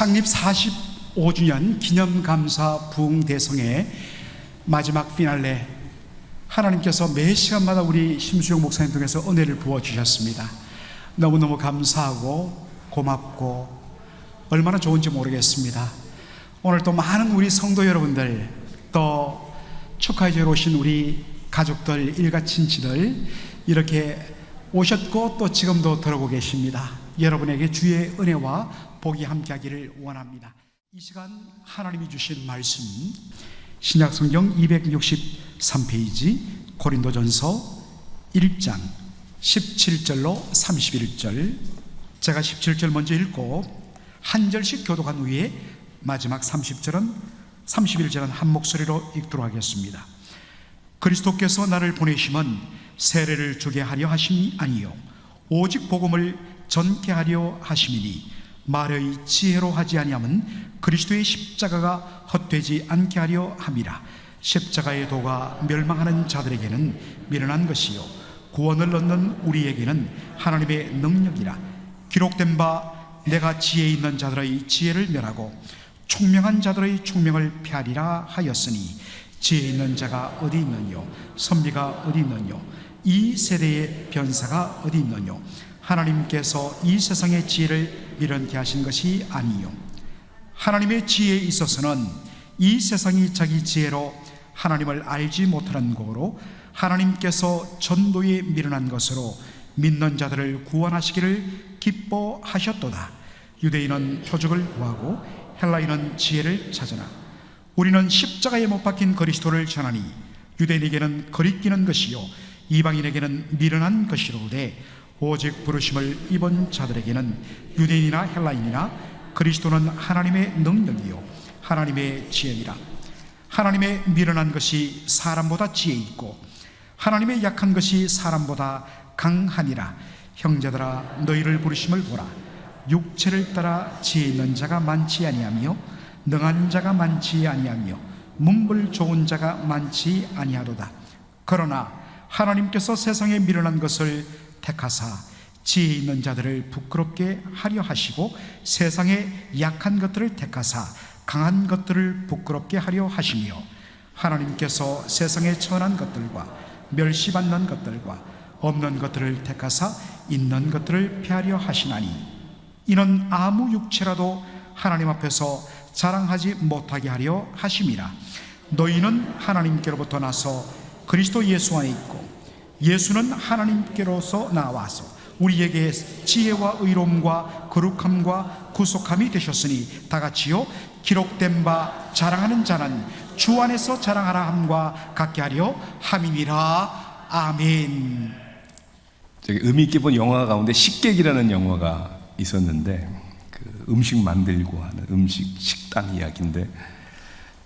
창립 45주년 기념감사 부흥대성의 마지막 피날레, 하나님께서 매 시간마다 우리 심수영 목사님 통해서 은혜를 부어주셨습니다. 너무너무 감사하고 고맙고 얼마나 좋은지 모르겠습니다. 오늘 또 많은 우리 성도 여러분들, 또 축하해 오신 우리 가족들, 일가 친지들 이렇게 오셨고 또 지금도 들어오고 계십니다. 여러분에게 주의 은혜와 복이 함께하기를 원합니다. 이 시간 하나님이 주신 말씀, 신약성경 263페이지 고린도전서 1장 17절로 31절, 제가 17절 먼저 읽고 한 절씩 교독한 후에 마지막 30절은 31절은 한 목소리로 읽도록 하겠습니다. 그리스도께서 나를 보내심은 세례를 주게 하려 하심이 아니요 오직 복음을 전케 하려 하심이니, 말의 지혜로 하지 아니함은 그리스도의 십자가가 헛되지 않게 하려 함이라. 십자가의 도가 멸망하는 자들에게는 미련한 것이요 구원을 얻는 우리에게는 하나님의 능력이라. 기록된 바 내가 지혜 있는 자들의 지혜를 멸하고 총명한 자들의 총명을 폐하리라 하였으니, 지혜 있는 자가 어디 있느뇨 선비가 어디 있느뇨 이 세대의 변사가 어디 있느뇨. 하나님께서 이 세상의 지혜를 미련케 하신 것이 아니요 하나님의 지혜에 있어서는 이 세상이 자기 지혜로 하나님을 알지 못하는 거로 하나님께서 전도에 미련한 것으로 믿는 자들을 구원하시기를 기뻐하셨도다. 유대인은 표적을 구하고 헬라인은 지혜를 찾으나 우리는 십자가에 못 박힌 그리스도를 전하니, 유대인에게는 거리끼는 것이요 이방인에게는 미련한 것이로되 오직 부르심을 입은 자들에게는 유대인이나 헬라인이나 그리스도는 하나님의 능력이요 하나님의 지혜니라. 하나님의 미련한 것이 사람보다 지혜 있고 하나님의 약한 것이 사람보다 강하니라. 형제들아, 너희를 부르심을 보라. 육체를 따라 지혜 있는 자가 많지 아니하며 능한 자가 많지 아니하며 문벌 좋은 자가 많지 아니하도다. 그러나 하나님께서 세상에 미련한 것을 택하사 지혜 있는 자들을 부끄럽게 하려 하시고, 세상에 약한 것들을 택하사 강한 것들을 부끄럽게 하려 하시며, 하나님께서 세상에 천한 것들과 멸시받는 것들과 없는 것들을 택하사 있는 것들을 폐하려 하시나니, 이는 아무 육체라도 하나님 앞에서 자랑하지 못하게 하려 하심이라. 너희는 하나님께로부터 나서 그리스도 예수 안에 있고, 예수는 하나님께로서 나와서 우리에게 지혜와 의로움과 거룩함과 구속함이 되셨으니, 다같이요 기록된 바 자랑하는 자는 주 안에서 자랑하라 함과 같게 하려 함이니라. 아멘. 의미 있게 본 영화 가운데 식객이라는 영화가 있었는데, 그 음식 만들고 하는 식당 이야기인데,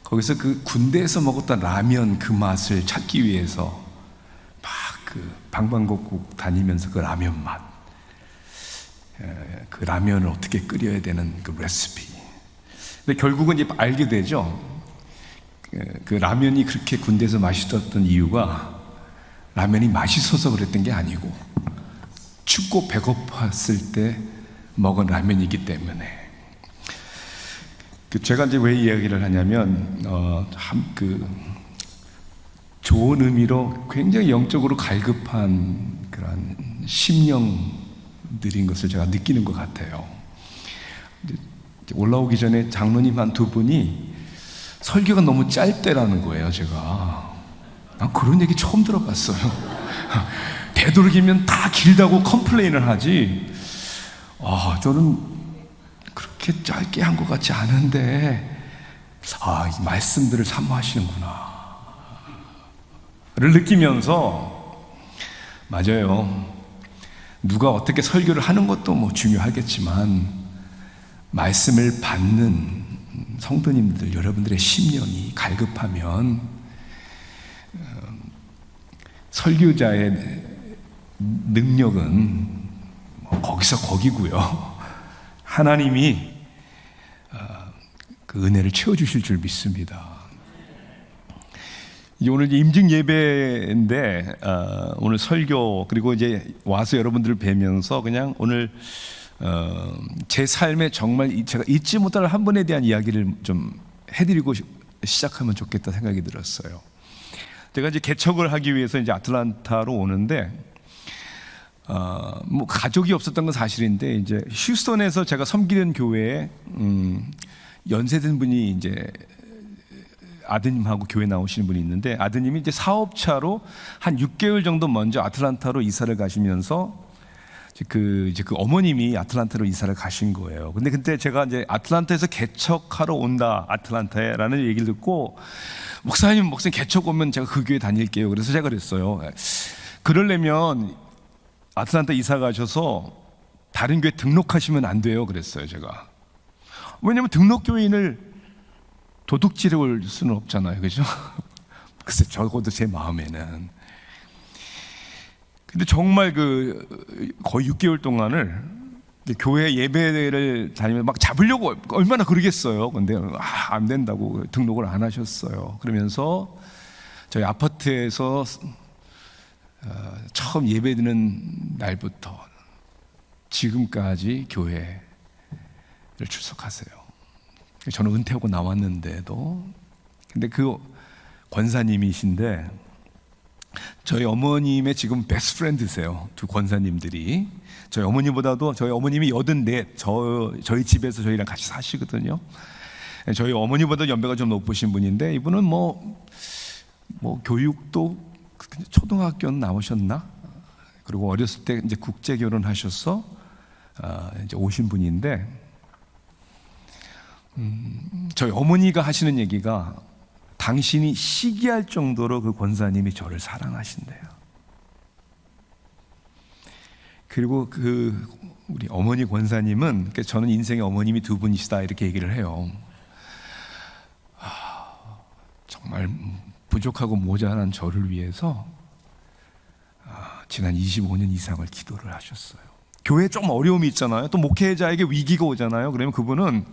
거기서 그 군대에서 먹었던 라면 그 맛을 찾기 위해서 막 그 방방곡곡 다니면서 그 라면 맛, 그 라면을 어떻게 끓여야 되는 그 레시피. 근데 결국은 이제 알게 되죠. 그 라면이 그렇게 군대에서 맛있었던 이유가 라면이 맛있어서 그랬던 게 아니고 춥고 배고팠을 때 먹은 라면이기 때문에. 제가 이제 왜 이야기를 하냐면, 좋은 의미로 굉장히 영적으로 갈급한 그런 심령들인 것을 제가 느끼는 것 같아요. 올라오기 전에 장로님 한 두 분이 설교가 너무 짧대라는 거예요. 제가 그런 얘기 처음 들어봤어요. 되도록이면 다 길다고 컴플레인을 하지, 저는 그렇게 짧게 한 것 같지 않은데, 이 말씀들을 사모하시는구나 를 느끼면서, 맞아요, 누가 어떻게 설교를 하는 것도 뭐 중요하겠지만 말씀을 받는 성도님들, 여러분들의 심령이 갈급하면 설교자의 능력은 거기서 거기고요, 하나님이 그 은혜를 채워주실 줄 믿습니다. 오늘 임직 예배인데 오늘 설교, 그리고 이제 와서 여러분들을 뵈면서 그냥 오늘 제 삶에 정말 제가 잊지 못할 한 분에 대한 이야기를 좀 해드리고 시작하면 좋겠다 생각이 들었어요. 제가 이제 개척을 하기 위해서 이제 아틀란타로 오는데, 뭐 가족이 없었던 건 사실인데, 이제 휴스턴에서 제가 섬기는 교회에 연세된 분이 이제 아드님하고 교회 나오시는 분이 있는데, 아드님이 이제 사업차로 한 6개월 정도 먼저 아틀란타로 이사를 가시면서 그 어머님이 아틀란타로 이사를 가신 거예요. 근데 그때 제가 이제 아틀란타에서 개척하러 온다, 아틀란타에라는 얘기를 듣고, 목사님 개척 오면 제가 그 교회 다닐게요. 그래서 제가 그랬어요. 그러려면 아틀란타 이사 가셔서 다른 교회 등록하시면 안 돼요. 그랬어요, 제가. 왜냐면 등록 교인을 도둑질해 올 수는 없잖아요, 그죠? 글쎄, 적어도 제 마음에는. 근데 정말 거의 6개월 동안을 교회 예배를 다니면 막 잡으려고 얼마나 그러겠어요. 근데 안 된다고 등록을 안 하셨어요. 그러면서 저희 아파트에서 처음 예배 드는 날부터 지금까지 교회를 출석하세요. 저는 은퇴하고 나왔는데도. 근데 그 권사님이신데 저희 어머님의 지금 베스트 프렌드세요. 두 권사님들이. 저희 어머니보다도, 저희 어머님이 84, 저희 집에서 저희랑 같이 사시거든요. 저희 어머니보다 연배가 좀 높으신 분인데, 이분은 뭐 교육도 초등학교는 나오셨나? 그리고 어렸을 때 이제 국제 결혼하셔서 이제 오신 분인데, 저희 어머니가 하시는 얘기가, 당신이 시기할 정도로 그 권사님이 저를 사랑하신대요. 그리고 우리 어머니 권사님은, 저는 인생의 어머님이 두 분이시다 이렇게 얘기를 해요. 정말 부족하고 모자란 저를 위해서 지난 25년 이상을 기도를 하셨어요. 교회에 좀 어려움이 있잖아요. 또 목회자에게 위기가 오잖아요. 그러면 그분은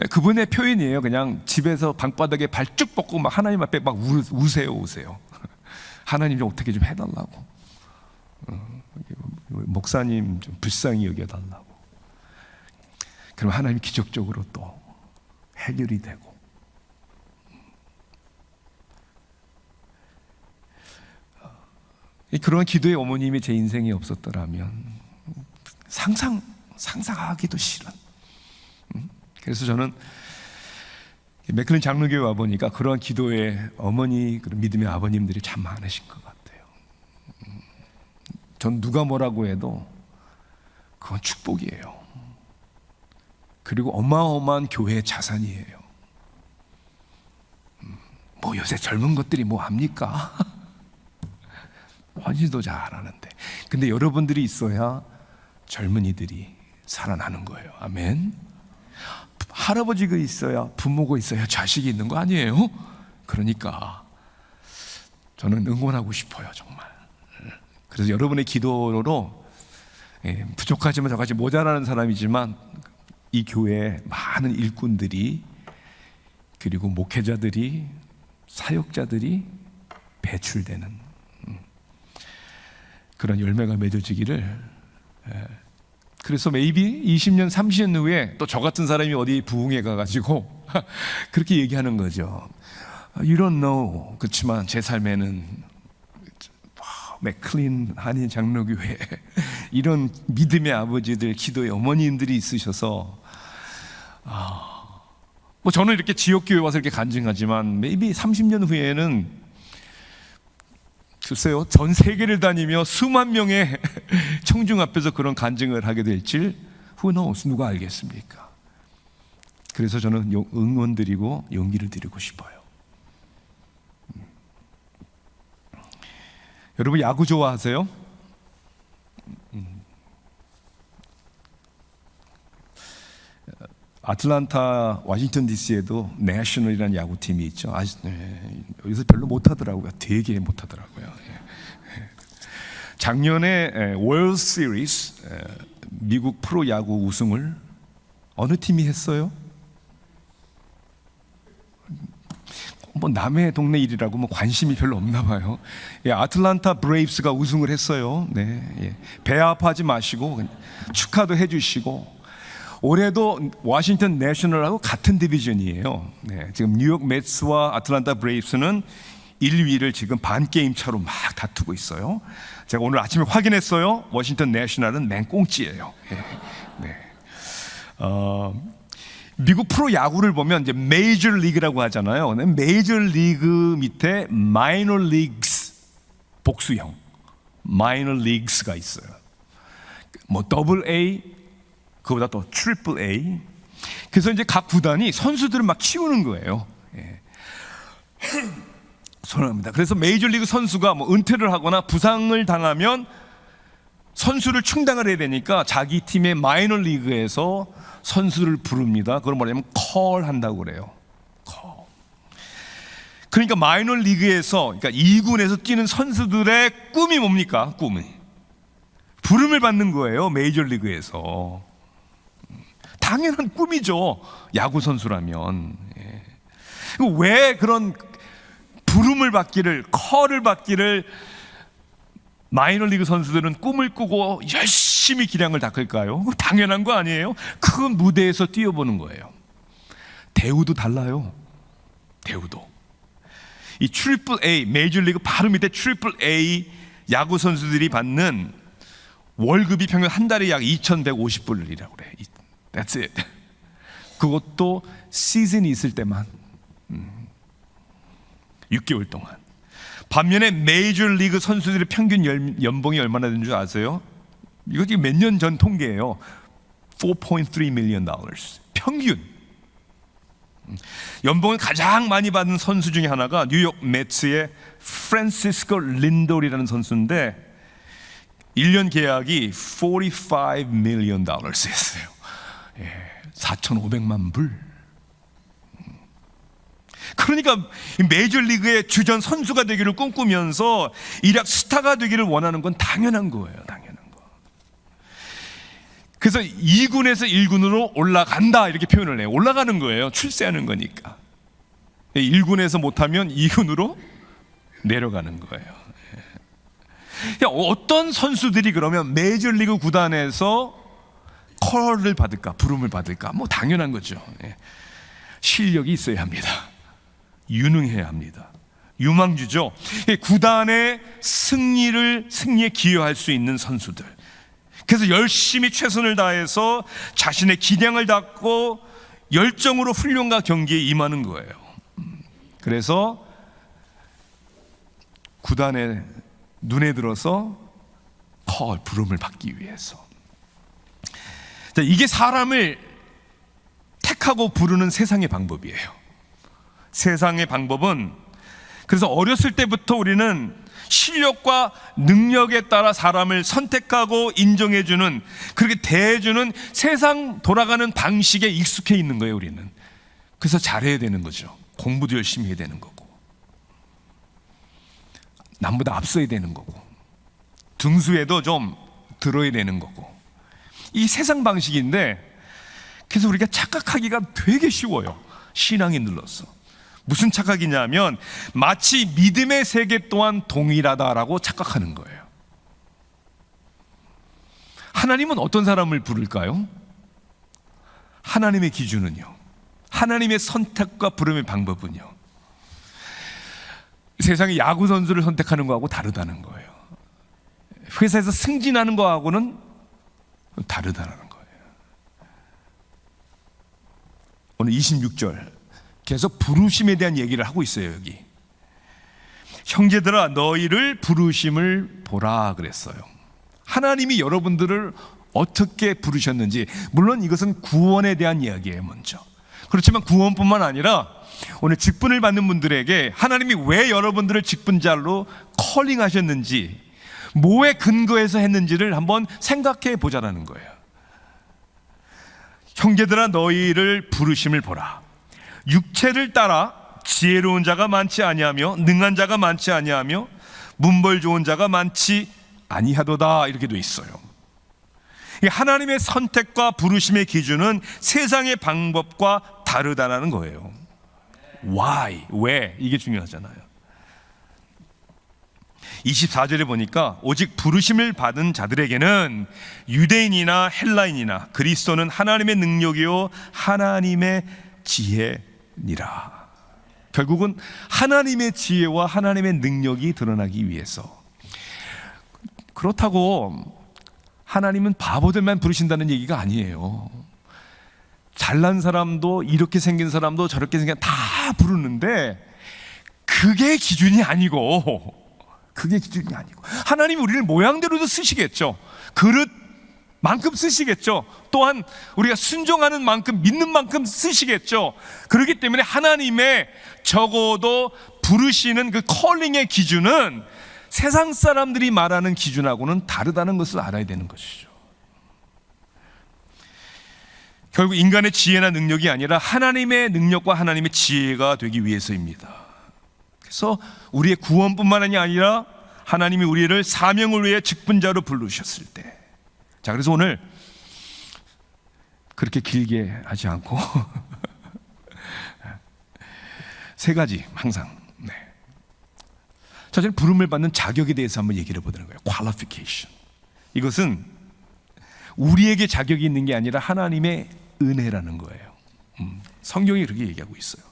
그분의 표현이에요. 그냥 집에서 방바닥에 발 쭉 뻗고 막 하나님 앞에 막 우세요. 하나님 좀 어떻게 좀 해달라고. 목사님 좀 불쌍히 여겨달라고. 그럼 하나님이 기적적으로 또 해결이 되고. 그런 기도의 어머님이 제 인생에 없었더라면 상상하기도 싫은. 그래서 저는 맥클린 장로교회 와 보니까 그러한 기도의 어머니, 그런 믿음의 아버님들이 참 많으신 것 같아요. 전 누가 뭐라고 해도 그건 축복이에요. 그리고 어마어마한 교회의 자산이에요. 뭐 요새 젊은 것들이 뭐 합니까? 하지도 잘하는데. 근데 여러분들이 있어야 젊은이들이 살아나는 거예요. 아멘. 할아버지가 있어야, 부모가 있어야 자식이 있는 거 아니에요? 그러니까 저는 응원하고 싶어요, 정말. 그래서 여러분의 기도로, 부족하지만 저같이 모자라는 사람이지만 이 교회에 많은 일꾼들이, 그리고 목회자들이, 사역자들이 배출되는 그런 열매가 맺어지기를. 그래서 maybe 20년, 30년 후에 또 저 같은 사람이 어디 부흥회 가가지고 그렇게 얘기하는 거죠. You don't know. 그렇지만 제 삶에는 맥클린 한인 장로교회 이런 믿음의 아버지들, 기도의 어머님들이 있으셔서, 뭐 저는 이렇게 지역교회 와서 이렇게 간증하지만 maybe 30년 후에는 글쎄요, 전 세계를 다니며 수만 명의 청중 앞에서 그런 간증을 하게 될지 who knows, 누가 알겠습니까? 그래서 저는 응원드리고 용기를 드리고 싶어요. 여러분 야구 좋아하세요? 아틀란타, 워싱턴 DC에도 내셔널이라는 야구팀이 있죠. 여기서 별로 못하더라고요. 되게 못하더라고요. 작년에 월드 시리즈, 미국 프로야구 우승을 어느 팀이 했어요? 뭐 남의 동네 일이라고 뭐 관심이 별로 없나 봐요. 예, 아틀란타 브레이브스가 우승을 했어요. 네, 예. 배 아파하지 마시고 축하도 해주시고, 올해도 워싱턴 내셔널하고 같은 디비전이에요. 네, 지금 뉴욕 매츠와 아틀란타 브레이브스는 1위를 지금 반 게임 차로 막 다투고 있어요. 제가 오늘 아침에 확인했어요. 워싱턴 내셔널은 맹꽁찌예요. 예, 네. 미국 프로 야구를 보면 이제 메이저 리그라고 하잖아요. 메이저 리그 밑에 마이너 리그스, 복수형 마이너 리그스가 있어요. 뭐 더블 A, 그보다 또 트리플 A. 그래서 이제 각 구단이 선수들을 막 키우는 거예요. 예. 선언합니다. 그래서 메이저 리그 선수가 뭐 은퇴를 하거나 부상을 당하면 선수를 충당을 해야 되니까 자기 팀의 마이너 리그에서 선수를 부릅니다. 그걸 뭐냐면 콜 한다고 그래요. 콜. 그러니까 마이너 리그에서, 그러니까 2군에서 뛰는 선수들의 꿈이 뭡니까? 꿈이 부름을 받는 거예요. 메이저 리그에서. 당연한 꿈이죠. 야구 선수라면. 예. 왜 그런 부름을 받기를, 콜을 받기를 마이너 리그 선수들은 꿈을 꾸고 열심히 기량을 닦을까요? 당연한 거 아니에요? 큰 무대에서 뛰어보는 거예요. 대우도 달라요. 대우도. 이 트리플 A, 메이저 리그 바로 밑에 트리플 A 야구 선수들이 받는 월급이 평균 한 달에 약 2,150불이라고 그래. That's it. 그것도 시즌이 있을 때만 6개월 동안. 반면에 메이저 리그 선수들의 평균 연봉이 얼마나 되는 줄 아세요? 이거 지금 몇 년 전 통계예요. $4.3 million 평균. 연봉을 가장 많이 받는 선수 중에 하나가 뉴욕 매츠의 프란시스코 린돌이라는 선수인데 1년 계약이 $45 million였어요. 4,500만 불. 그러니까 메이저리그의 주전 선수가 되기를 꿈꾸면서 일약 스타가 되기를 원하는 건 당연한 거예요. 당연한 거. 그래서 2군에서 1군으로 올라간다 이렇게 표현을 해요. 올라가는 거예요. 출세하는 거니까. 1군에서 못하면 2군으로 내려가는 거예요. 어떤 선수들이 그러면 메이저리그 구단에서 콜을 받을까, 부름을 받을까? 뭐 당연한 거죠. 실력이 있어야 합니다. 유능해야 합니다. 유망주죠. 구단의 승리에 기여할 수 있는 선수들. 그래서 열심히 최선을 다해서 자신의 기량을 닦고 열정으로 훈련과 경기에 임하는 거예요. 그래서 구단의 눈에 들어서 부름을 받기 위해서. 자, 이게 사람을 택하고 부르는 세상의 방법이에요. 세상의 방법은, 그래서 어렸을 때부터 우리는 실력과 능력에 따라 사람을 선택하고 인정해주는, 그렇게 대해주는 세상 돌아가는 방식에 익숙해 있는 거예요. 우리는. 그래서 잘해야 되는 거죠. 공부도 열심히 해야 되는 거고, 남보다 앞서야 되는 거고, 등수에도 좀 들어야 되는 거고, 이 세상 방식인데, 그래서 우리가 착각하기가 되게 쉬워요. 신앙이 눌러서. 무슨 착각이냐면 마치 믿음의 세계 또한 동일하다라고 착각하는 거예요. 하나님은 어떤 사람을 부를까요? 하나님의 기준은요, 하나님의 선택과 부름의 방법은요, 세상의 야구 선수를 선택하는 거하고 다르다는 거예요. 회사에서 승진하는 거하고는 다르다는 거예요. 오늘 26절 계속 부르심에 대한 얘기를 하고 있어요. 여기 형제들아 너희를 부르심을 보라 그랬어요. 하나님이 여러분들을 어떻게 부르셨는지, 물론 이것은 구원에 대한 이야기예요 먼저. 그렇지만 구원뿐만 아니라 오늘 직분을 받는 분들에게 하나님이 왜 여러분들을 직분자로 컬링하셨는지, 뭐에 근거해서 했는지를 한번 생각해 보자라는 거예요. 형제들아 너희를 부르심을 보라. 육체를 따라 지혜로운 자가 많지 아니하며 능한 자가 많지 아니하며 문벌 좋은 자가 많지 아니하도다, 이렇게 돼 있어요. 하나님의 선택과 부르심의 기준은 세상의 방법과 다르다는 거예요. why, 왜, 이게 중요하잖아요. 24절에 보니까 오직 부르심을 받은 자들에게는 유대인이나 헬라인이나 그리스도는 하나님의 능력이요 하나님의 지혜니라. 결국은 하나님의 지혜와 하나님의 능력이 드러나기 위해서. 그렇다고 하나님은 바보들만 부르신다는 얘기가 아니에요. 잘난 사람도 이렇게 생긴 사람도 저렇게 생긴 다 부르는데 그게 기준이 아니고 하나님이 우리를 모양대로도 쓰시겠죠. 그릇만큼 쓰시겠죠. 또한 우리가 순종하는 만큼 믿는 만큼 쓰시겠죠. 그렇기 때문에 하나님의 적어도 부르시는 그 컬링의 기준은 세상 사람들이 말하는 기준하고는 다르다는 것을 알아야 되는 것이죠. 결국 인간의 지혜나 능력이 아니라 하나님의 능력과 하나님의 지혜가 되기 위해서입니다. 그래서 우리의 구원뿐만 아니라 하나님이 우리를 사명을 위해 직분자로 부르셨을 때, 자, 그래서 오늘 그렇게 길게 하지 않고 세 가지 항상, 자, 저는 부름을 받는 자격에 대해서 한번 얘기를 해보는 거예요. qualification. 이것은 우리에게 자격이 있는 게 아니라 하나님의 은혜라는 거예요. 성경이 그렇게 얘기하고 있어요.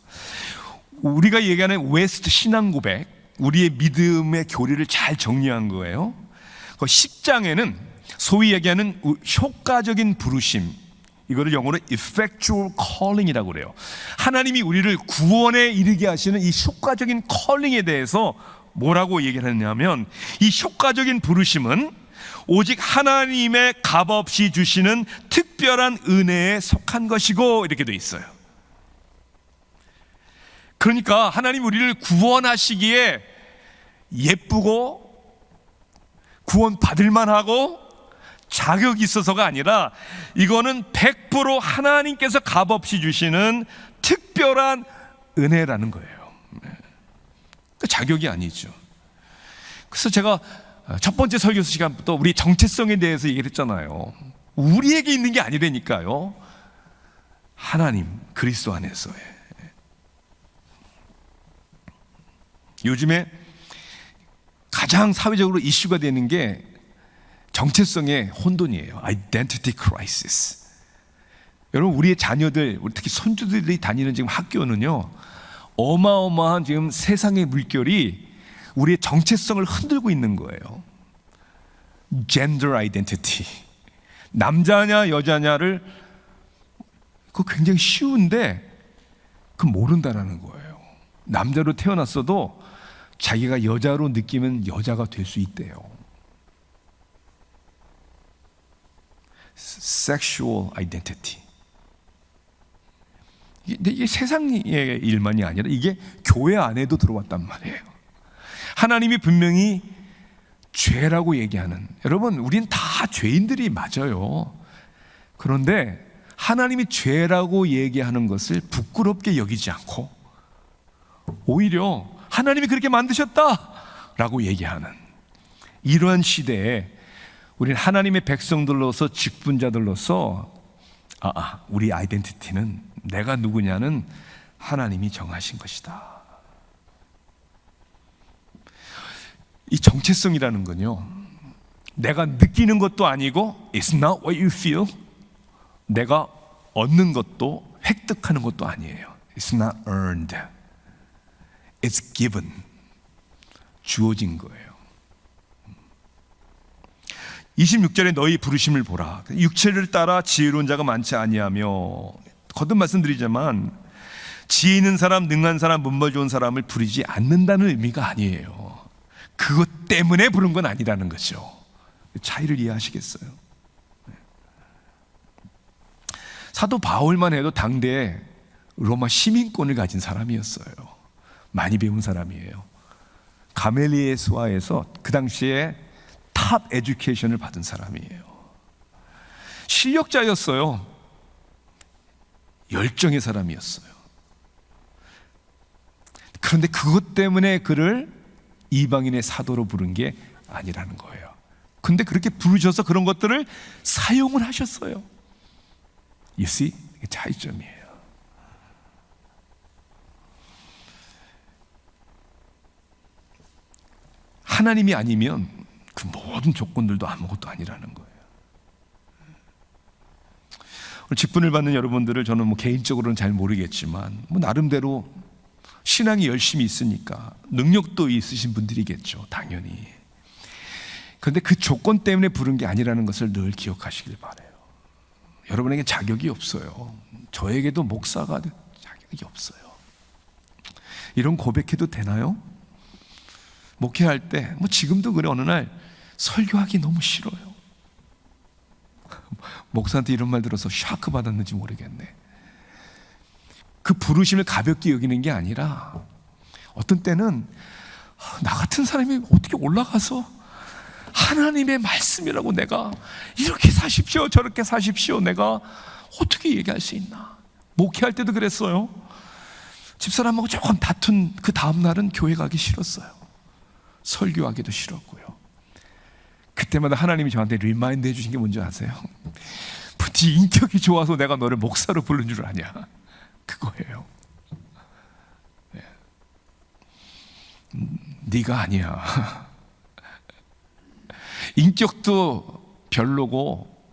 우리가 얘기하는 웨스트 신앙 고백, 우리의 믿음의 교리를 잘 정리한 거예요. 그 10장에는 소위 얘기하는 효과적인 부르심, 이거를 영어로 effectual calling이라고 그래요. 하나님이 우리를 구원에 이르게 하시는 이 효과적인 컬링에 대해서 뭐라고 얘기를 했냐면, 이 효과적인 부르심은 오직 하나님의 값없이 주시는 특별한 은혜에 속한 것이고, 이렇게 돼 있어요. 그러니까 하나님 우리를 구원하시기에 예쁘고 구원 받을 만하고 자격이 있어서가 아니라 이거는 100% 하나님께서 값없이 주시는 특별한 은혜라는 거예요. 자격이 아니죠. 그래서 제가 첫 번째 설교 시간부터 우리 정체성에 대해서 얘기를 했잖아요. 우리에게 있는 게 아니라니까요. 하나님 그리스도 안에서의. 요즘에 가장 사회적으로 이슈가 되는 게 정체성의 혼돈이에요. Identity crisis. 여러분, 우리의 자녀들, 특히 손주들이 다니는 지금 학교는요, 어마어마한 지금 세상의 물결이 우리의 정체성을 흔들고 있는 거예요. Gender identity. 남자냐 여자냐를, 그거 굉장히 쉬운데 그거 모른다라는 거예요. 남자로 태어났어도 자기가 여자로 느끼면 여자가 될 수 있대요. Sexual identity. 이게 세상의 일만이 아니라 이게 교회 안에도 들어왔단 말이에요. 하나님이 분명히 죄라고 얘기하는, 여러분, 우린 다 죄인들이 맞아요. 그런데 하나님이 죄라고 얘기하는 것을 부끄럽게 여기지 않고 오히려 하나님이 그렇게 만드셨다라고 얘기하는 이러한 시대에 우리는 하나님의 백성들로서 직분자들로서 우리 아이덴티티는 내가 누구냐는 하나님이 정하신 것이다. 이 정체성이라는 건요, 내가 느끼는 것도 아니고 It's not what you feel. 내가 얻는 것도 획득하는 것도 아니에요. It's not earned. It's given. 주어진 거예요. 26절에 너희 부르심을 보라. 육체를 따라 지혜로운 자가 많지 아니하며, 거듭 말씀드리지만 지혜 있는 사람, 능한 사람, 문벌 좋은 사람을 부르지 않는다는 의미가 아니에요. 그것 때문에 부른 건 아니라는 거죠. 차이를 이해하시겠어요? 사도 바울만 해도 당대에 로마 시민권을 가진 사람이었어요. 많이 배운 사람이에요. 가멜리에 수하에서 그 당시에 탑 에듀케이션을 받은 사람이에요. 실력자였어요. 열정의 사람이었어요. 그런데 그것 때문에 그를 이방인의 사도로 부른 게 아니라는 거예요. 근데 그렇게 부르셔서 그런 것들을 사용을 하셨어요. You see? 이게 차이점이에요. 하나님이 아니면 그 모든 조건들도 아무것도 아니라는 거예요. 오늘 직분을 받는 여러분들을 저는 뭐 개인적으로는 잘 모르겠지만 뭐 나름대로 신앙이 열심히 있으니까 능력도 있으신 분들이겠죠, 당연히. 그런데 그 조건 때문에 부른 게 아니라는 것을 늘 기억하시길 바라요. 여러분에게 자격이 없어요. 저에게도 목사가 자격이 없어요. 이런 고백해도 되나요? 목회할 때, 뭐 지금도 그래, 어느 날 설교하기 너무 싫어요. 목사한테 이런 말 들어서 샤크 받았는지 모르겠네. 그 부르심을 가볍게 여기는 게 아니라 어떤 때는 나 같은 사람이 어떻게 올라가서 하나님의 말씀이라고 내가 이렇게 사십시오 저렇게 사십시오 내가 어떻게 얘기할 수 있나. 목회할 때도 그랬어요. 집사람하고 조금 다툰 그 다음날은 교회 가기 싫었어요. 설교하기도 싫었고요. 그때마다 하나님이 저한테 리마인드 해주신 게 뭔지 아세요? 네 인격이 좋아서 내가 너를 목사로 부른 줄 아냐, 그거예요. 네가 아니야. 인격도 별로고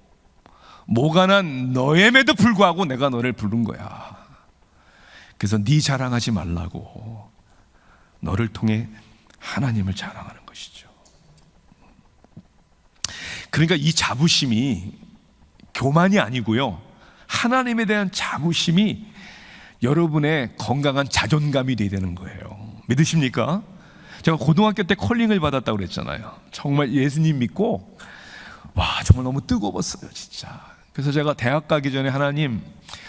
모가난 너임에도 불구하고 내가 너를 부른 거야. 그래서 네 자랑하지 말라고, 너를 통해 하나님을 자랑하는 것이죠. 그러니까 이 자부심이 교만이 아니고요, 하나님에 대한 자부심이 여러분의 건강한 자존감이 되어야 되는 거예요. 믿으십니까? 제가 고등학교 때 콜링을 받았다고 그랬잖아요. 정말 예수님 믿고 와, 정말 너무 뜨거웠어요, 진짜. 그래서 제가 대학 가기 전에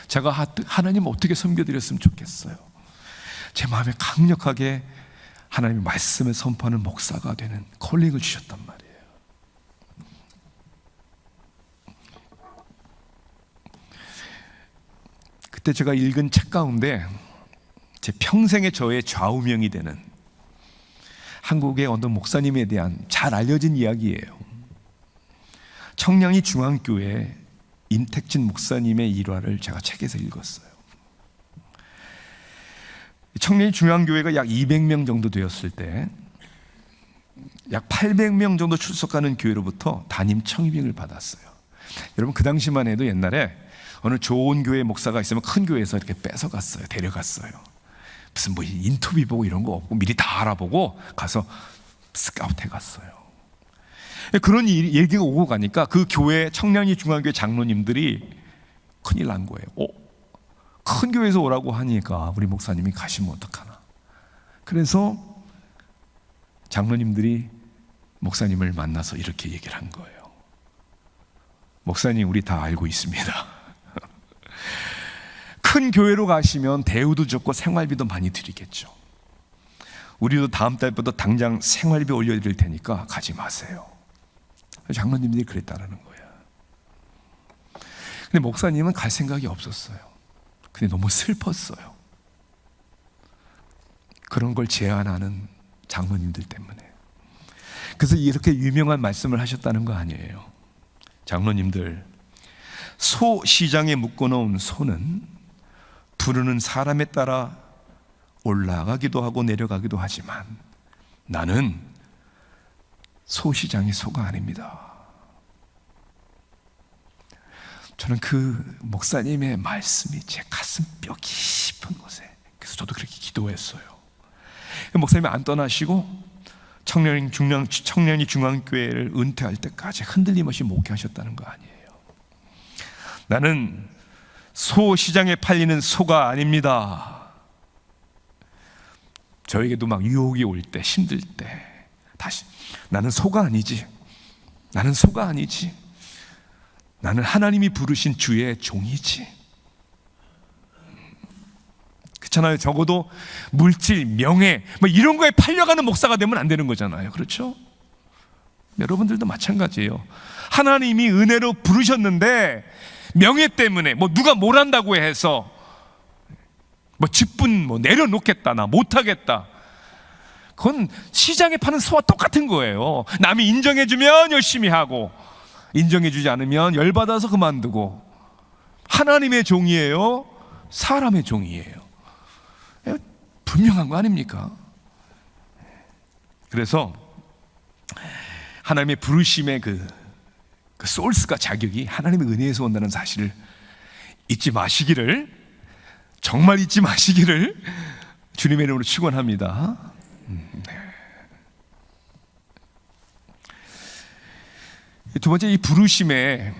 제가 하나님 어떻게 섬겨드렸으면 좋겠어요. 제 마음에 강력하게 하나님의 말씀을 선포하는 목사가 되는 콜링을 주셨단 말이에요. 그때 제가 읽은 책 가운데 제 평생의 저의 좌우명이 되는 한국의 어느 목사님에 대한 잘 알려진 이야기예요. 청량리 중앙교회 임택진 목사님의 일화를 제가 책에서 읽었어요. 청량리 중앙교회가 약 200명 정도 되었을 때 약 800명 정도 출석하는 교회로부터 담임 청임을 받았어요. 여러분, 그 당시만 해도 옛날에 어느 좋은 교회 목사가 있으면 큰 교회에서 이렇게 뺏어갔어요. 데려갔어요. 무슨 뭐 인터뷰 보고 이런 거 없고 미리 다 알아보고 가서 스카우트 해갔어요. 그런 얘기가 오고 가니까 그 교회, 청량리 중앙교회 장로님들이 큰일 난 거예요. 큰 교회에서 오라고 하니까 우리 목사님이 가시면 어떡하나. 그래서 장로님들이 목사님을 만나서 이렇게 얘기를 한 거예요. 목사님, 우리 다 알고 있습니다. 큰 교회로 가시면 대우도 좋고 생활비도 많이 드리겠죠. 우리도 다음 달부터 당장 생활비 올려드릴 테니까 가지 마세요. 장로님들이 그랬다는 거예요. 근데 목사님은 갈 생각이 없었어요. 근데 너무 슬펐어요. 그런 걸 제안하는 장로님들 때문에. 그래서 이렇게 유명한 말씀을 하셨다는 거 아니에요. 장로님들, 소 시장에 묶어놓은 소는 부르는 사람에 따라 올라가기도 하고 내려가기도 하지만 나는 소시장의 소가 아닙니다. 저는 그 목사님의 말씀이 제 가슴 뼈 깊은 곳에, 그래서 저도 그렇게 기도했어요. 목사님이 안 떠나시고 청량리 중앙교회를 은퇴할 때까지 흔들림 없이 목회하셨다는 거 아니에요. 나는 소시장에 팔리는 소가 아닙니다. 저에게도 막 유혹이 올 때, 힘들 때 다시 나는 소가 아니지. 나는 소가 아니지. 나는 하나님이 부르신 주의 종이지. 그렇잖아요. 적어도 물질, 명예 뭐 이런 거에 팔려가는 목사가 되면 안 되는 거잖아요. 그렇죠? 여러분들도 마찬가지예요. 하나님이 은혜로 부르셨는데 명예 때문에 뭐 누가 뭘 한다고 해서 뭐 직분 뭐 내려놓겠다, 나 못하겠다, 그건 시장에 파는 소와 똑같은 거예요. 남이 인정해주면 열심히 하고 인정해주지 않으면 열받아서 그만두고. 하나님의 종이에요? 사람의 종이에요? 분명한 거 아닙니까? 그래서 하나님의 부르심의 그 소스가 자격이 하나님의 은혜에서 온다는 사실을 잊지 마시기를, 정말 잊지 마시기를 주님의 이름으로 축원합니다. 두 번째, 이 부르심에,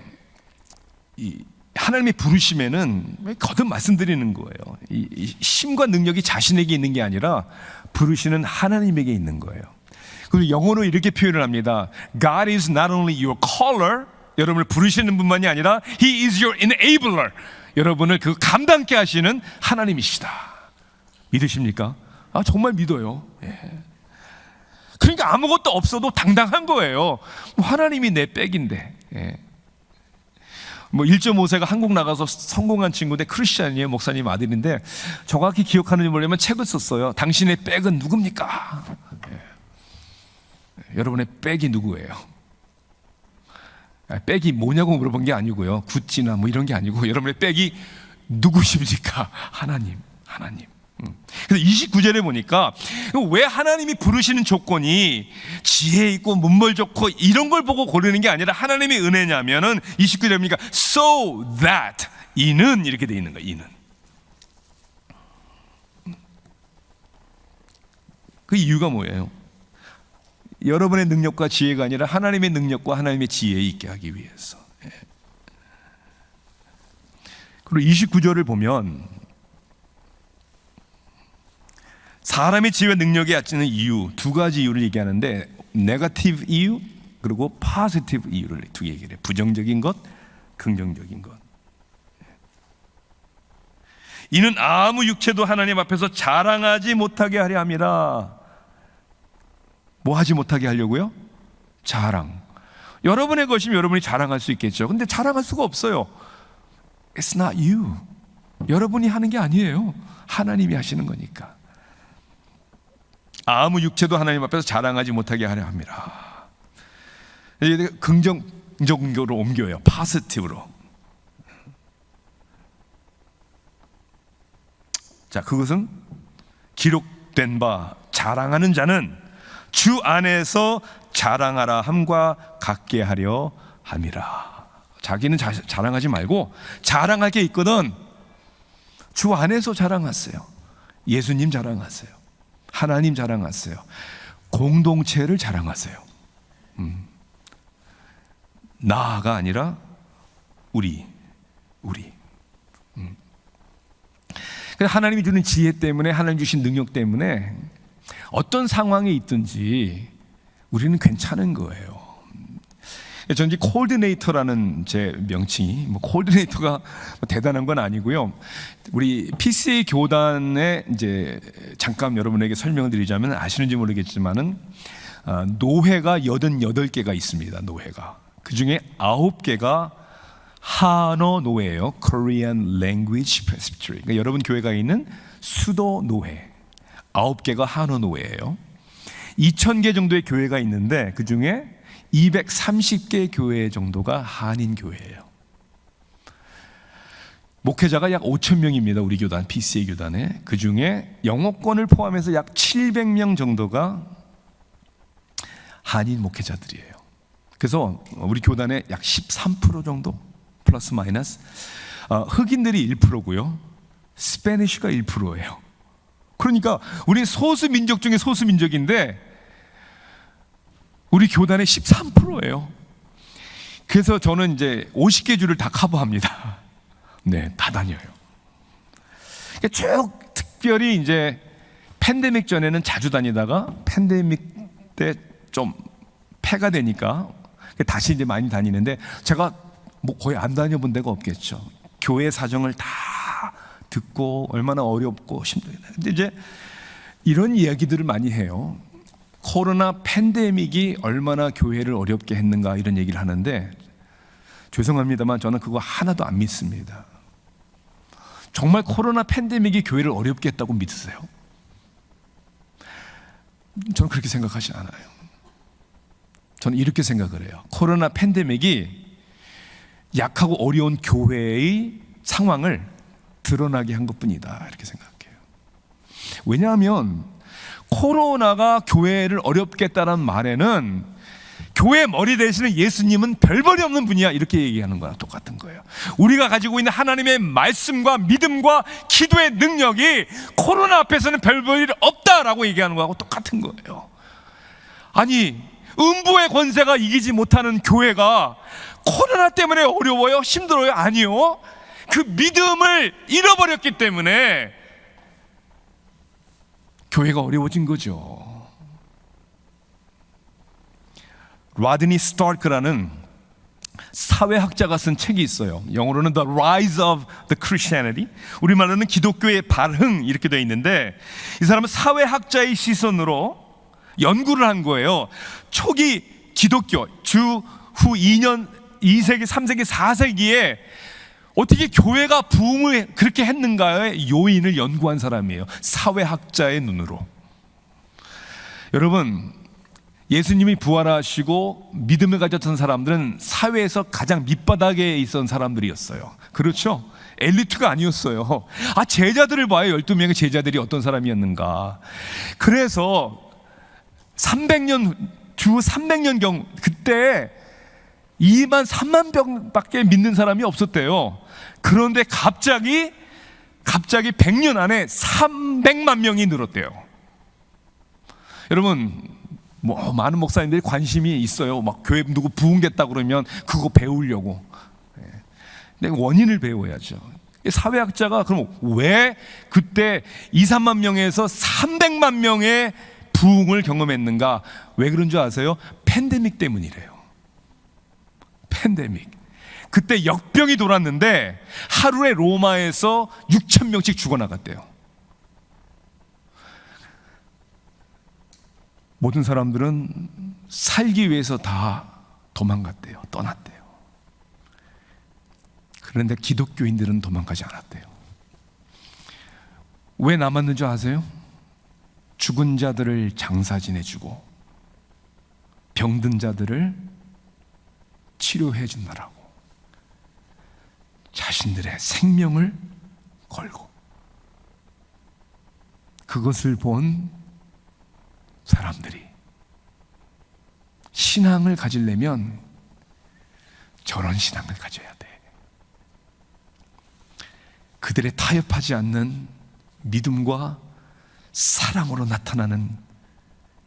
이 하나님의 부르심에는 거듭 말씀드리는 거예요. 이 힘과 능력이 자신에게 있는 게 아니라 부르시는 하나님에게 있는 거예요. 그리고 영어로 이렇게 표현을 합니다. God is not only your caller, 여러분을 부르시는 분만이 아니라 He is your enabler, 여러분을 그 감당케 하시는 하나님이시다. 믿으십니까? 정말 믿어요. 그러니까 아무것도 없어도 당당한 거예요. 하나님이 내 백인데. 1.5세가 한국 나가서 성공한 친구인데 크리스찬이에요. 목사님 아들인데 정확히 기억하는지 모르면 책을 썼어요. 당신의 백은 누굽니까? 여러분의 백이 누구예요? 백이 뭐냐고 물어본 게 아니고요. 구찌나 이런 게 아니고 여러분의 백이 누구십니까? 하나님. 그래서 29절에 보니까 왜 하나님이 부르시는 조건이 지혜 있고 문벌 좋고 이런 걸 보고 고르는 게 아니라 하나님의 은혜냐면은 29절에 보니까 so that, 이는 이렇게 돼 있는 거예요. 이는. 그 이유가 뭐예요? 여러분의 능력과 지혜가 아니라 하나님의 능력과 하나님의 지혜에 있게 하기 위해서. 그리고 29절을 보면 사람의 지혜와 능력에 얕지는 이유, 두 가지 이유를 얘기하는데 네거티브 이유 그리고 포지티브 이유를 두 개 얘기해요. 부정적인 것, 긍정적인 것. 이는 아무 육체도 하나님 앞에서 자랑하지 못하게 하려 함이라. 뭐 하지 못하게 하려고요? 자랑. 여러분의 것이면 여러분이 자랑할 수 있겠죠. 근데 자랑할 수가 없어요. It's not you. 여러분이 하는 게 아니에요. 하나님이 하시는 거니까. 아무 육체도 하나님 앞에서 자랑하지 못하게 하려 합니다. 이제 긍정적으로 옮겨요. 포지티브로. 자, 그것은 기록된 바 자랑하는 자는 주 안에서 자랑하라 함과 같게 하려 함이라. 자기는 자랑하지 말고 자랑할 게 있거든. 주 안에서 자랑하세요. 예수님 자랑하세요. 하나님 자랑하세요. 공동체를 자랑하세요. 나가 아니라 우리. 하나님이 주는 지혜 때문에, 하나님 주신 능력 때문에 어떤 상황에 있든지 우리는 괜찮은 거예요. 저는 코디네이터라는 제 명칭이, 코디네이터가 대단한 건 아니고요. 우리 PCA 교단에 이제 잠깐 여러분에게 설명을 드리자면 아시는지 모르겠지만은 노회가 88개가 있습니다. 노회가. 그 중에 9개가 한어 노회예요. Korean Language Presbytery. 그러니까 여러분 교회가 있는 수도 노회. 9개가 한어 노회예요. 2,000개 정도의 교회가 있는데 그 중에 230개 교회 정도가 한인 교회예요. 목회자가 약 5,000명입니다. 우리 교단, PCA 교단에. 그 중에 영어권을 포함해서 약 700명 정도가 한인 목회자들이에요. 그래서 우리 교단의 약 13% 정도 플러스 마이너스, 흑인들이 1%고요. 스페니쉬가 1%예요. 그러니까 우리 소수 민족 중에 소수 민족인데 우리 교단의 13%예요. 그래서 저는 이제 50개 주를 다 커버합니다. 네, 다 다녀요. 쭉 특별히 이제 팬데믹 전에는 자주 다니다가 팬데믹 때 좀 폐가 되니까 다시 이제 많이 다니는데 제가 거의 안 다녀본 데가 없겠죠. 교회 사정을 다 듣고 얼마나 어렵고 힘들다. 근데 이제 이런 이야기들을 많이 해요. 코로나 팬데믹이 얼마나 교회를 어렵게 했는가 이런 얘기를 하는데 죄송합니다만 저는 그거 하나도 안 믿습니다. 정말 코로나 팬데믹이 교회를 어렵게 했다고 믿으세요? 저는 그렇게 생각하지 않아요. 저는 이렇게 생각을 해요. 코로나 팬데믹이 약하고 어려운 교회의 상황을 드러나게 한 것뿐이다 이렇게 생각해요. 왜냐하면 코로나가 교회를 어렵게 했다는 말에는 교회 머리 대신에 예수님은 별벌이 없는 분이야, 이렇게 얘기하는 거랑 똑같은 거예요. 우리가 가지고 있는 하나님의 말씀과 믿음과 기도의 능력이 코로나 앞에서는 별볼일 없다라고 얘기하는 거하고 똑같은 거예요. 아니, 음부의 권세가 이기지 못하는 교회가 코로나 때문에 어려워요? 힘들어요? 아니요. 그 믿음을 잃어버렸기 때문에 교회가 어려워진 거죠. 라드니 스타크라는 사회학자가 쓴 책이 있어요. 영어로는 The Rise of the Christianity, 우리말로는 기독교의 발흥, 이렇게 되어 있는데, 이 사람은 사회학자의 시선으로 연구를 한 거예요. 초기 기독교 주 후 2년 2세기, 3세기, 4세기에 어떻게 교회가 부흥을 그렇게 했는가의 요인을 연구한 사람이에요. 사회학자의 눈으로. 여러분, 예수님이 부활하시고 믿음을 가졌던 사람들은 사회에서 가장 밑바닥에 있었던 사람들이었어요. 그렇죠? 엘리트가 아니었어요. 제자들을 봐요. 12명의 제자들이 어떤 사람이었는가. 그래서 300년, 주 300년경, 그때 2만 3만 병밖에 믿는 사람이 없었대요. 그런데 갑자기 100년 안에 300만 명이 늘었대요. 여러분, 많은 목사님들이 관심이 있어요. 막 교회 누구 부흥됐다 그러면 그거 배우려고. 근데 원인을 배워야죠. 사회학자가 그럼 왜 그때 2, 3만 명에서 300만 명의 부흥을 경험했는가? 왜 그런 줄 아세요? 팬데믹 때문이래요. 팬데믹. 그때 역병이 돌았는데 하루에 로마에서 6천 명씩 죽어나갔대요. 모든 사람들은 살기 위해서 다 도망갔대요. 떠났대요. 그런데 기독교인들은 도망가지 않았대요. 왜 남았는 줄 아세요? 죽은 자들을 장사 지내주고 병든 자들을 치료해 준다라고 자신들의 생명을 걸고, 그것을 본 사람들이 신앙을 가지려면 저런 신앙을 가져야 돼. 그들의 타협하지 않는 믿음과 사랑으로 나타나는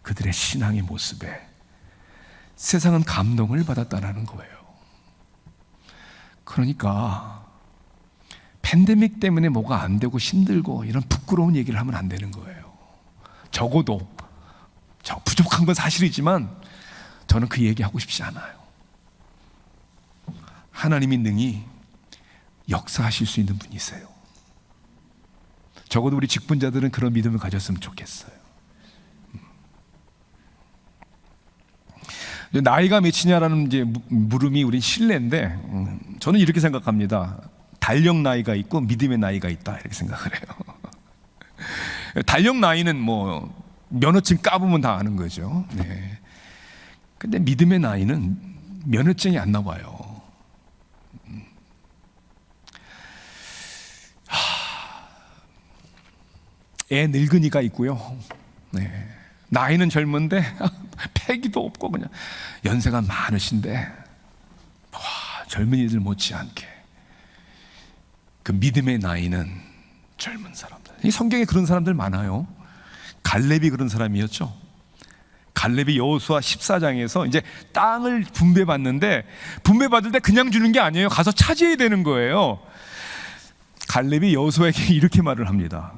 그들의 신앙의 모습에 세상은 감동을 받았다는 거예요. 그러니까 팬데믹 때문에 뭐가 안 되고 힘들고 이런 부끄러운 얘기를 하면 안 되는 거예요. 적어도 부족한 건 사실이지만 저는 그 얘기하고 싶지 않아요. 하나님이 능히 역사하실 수 있는 분이세요. 적어도 우리 직분자들은 그런 믿음을 가졌으면 좋겠어요. 나이가 몇이냐라는 이제 물음이 우린 신뢰인데, 저는 이렇게 생각합니다. 달력 나이가 있고 믿음의 나이가 있다, 이렇게 생각을 해요. 달력 나이는 면허증 까보면 다 아는 거죠. 네. 근데 믿음의 나이는 면허증이 안 나와요. 애 늙은이가 있고요. 네. 나이는 젊은데 패기도 없고 그냥 연세가 많으신데 젊은이들 못지않게 그 믿음의 나이는 젊은 사람들. 이 성경에 그런 사람들 많아요. 갈렙이 그런 사람이었죠. 갈렙이 여호수아 14장에서 이제 땅을 분배받는데, 분배받을 때 그냥 주는 게 아니에요. 가서 차지해야 되는 거예요. 갈렙이 여호수아에게 이렇게 말을 합니다.